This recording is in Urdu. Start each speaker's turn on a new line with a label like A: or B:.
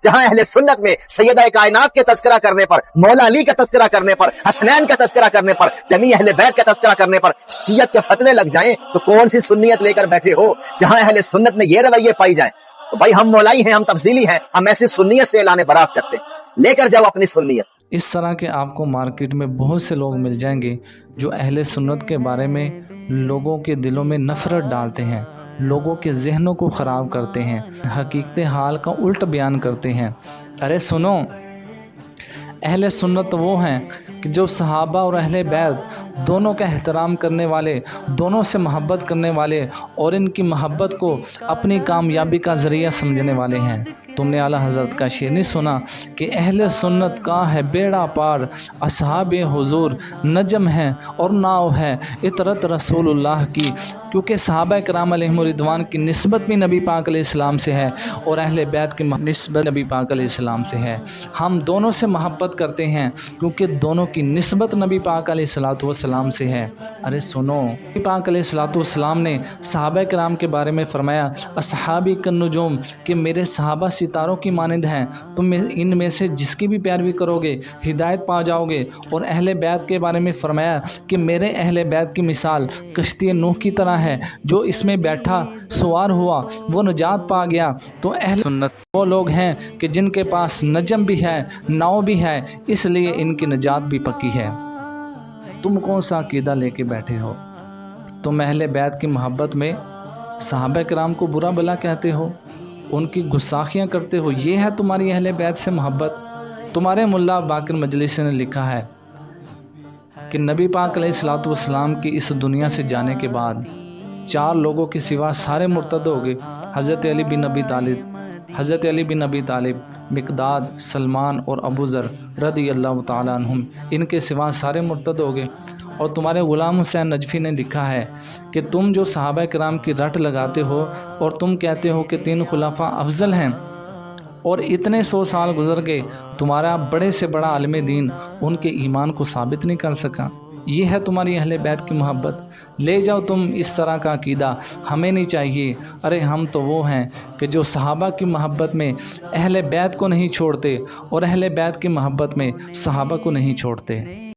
A: جہاں اہل سنت میں سیدہ کائنات کے تذکرہ کرنے پر، مولا علی کا تذکرہ کرنے پر، حسنین کا تذکرہ کرنے پر، جمیع اہل بیت کا تذکرہ کرنے پر شیعت کے فتوے لگ جائیں تو کون سی سنیت لے کر بیٹھے ہو؟ جہاں اہل سنت میں یہ رویے پائی جائیں تو بھائی ہم مولائی ہیں، ہم تفضیلی ہیں، ہم ایسی سنیت سے اعلان برات کرتے ہیں، لے کر جاؤ اپنی سنیت۔
B: اس طرح کے آپ کو مارکیٹ میں بہت سے لوگ مل جائیں گے جو اہل سنت کے بارے میں لوگوں کے دلوں میں نفرت ڈالتے ہیں، لوگوں کے ذہنوں کو خراب کرتے ہیں، حقیقت حال کا الٹ بیان کرتے ہیں۔ ارے سنو، اہل سنت وہ ہیں کہ جو صحابہ اور اہل بیت دونوں کا احترام کرنے والے، دونوں سے محبت کرنے والے اور ان کی محبت کو اپنی کامیابی کا ذریعہ سمجھنے والے ہیں۔ تم نے اعلیٰ حضرت کا شعر نہیں سنا کہ اہل سنت کا ہے بیڑا پار، اصحاب حضور نجم ہے اور ناؤ ہے اطرت رسول اللہ کی، کیونکہ صحابہ کرام علیہم رضوان کی نسبت بھی نبی پاک علیہ السلام سے ہے اور اہل بیت کی نسبت نبی پاک علیہ السلام سے ہے۔ ہم دونوں سے محبت کرتے ہیں کیونکہ دونوں کی نسبت نبی پاک علیہ السلام سے ہے۔ ارے سنو، نبی پاک علیہ السلام نے صحابہ کرام کے بارے میں فرمایا اصحابی کالنجوم، کہ میرے صحابہ ستاروں کی مانند ہیں، تم ان میں سے جس کی بھی پیروی کرو گے ہدایت پا جاؤ گے۔ اور اہل بیت کے بارے میں فرمایا کہ میرے اہل بیت کی مثال کشتی نوح کی طرح ہے، جو اس میں بیٹھا سوار ہوا وہ نجات پا گیا۔ تو اہل سنت وہ لوگ ہیں کہ جن کے پاس نجم بھی ہے، ناؤ بھی ہے، اس لیے ان کی نجات بھی پکی ہے۔ تم کون سا عقیدہ لے کے بیٹھے ہو؟ تم اہل بیت کی محبت میں صحابہ کرام کو برا بھلا کہتے ہو، ان کی گستاخیاں کرتے ہو، یہ ہے تمہاری اہل بیت سے محبت؟ تمہارے ملا باقر مجلسی نے لکھا ہے کہ نبی پاک علیہ السلام کی اس دنیا سے جانے کے بعد 4 لوگوں کے سوا سارے مرتد ہو گئے۔ حضرت علی بن ابی طالب، مقداد، سلمان اور ابو ذر رضی اللہ تعالیٰ عنہم، ان کے سوا سارے مرتد ہو گئے۔ اور تمہارے غلام حسین نجفی نے لکھا ہے کہ تم جو صحابہ کرام کی رٹ لگاتے ہو اور تم کہتے ہو کہ 3 خلفاء افضل ہیں، اور اتنے 100 سال گزر گئے، تمہارا بڑے سے بڑا عالم دین ان کے ایمان کو ثابت نہیں کر سکا۔ یہ ہے تمہاری اہل بیت کی محبت؟ لے جاؤ تم اس طرح کا عقیدہ، ہمیں نہیں چاہیے۔ ارے ہم تو وہ ہیں کہ جو صحابہ کی محبت میں اہل بیت کو نہیں چھوڑتے اور اہل بیت کی محبت میں صحابہ کو نہیں چھوڑتے۔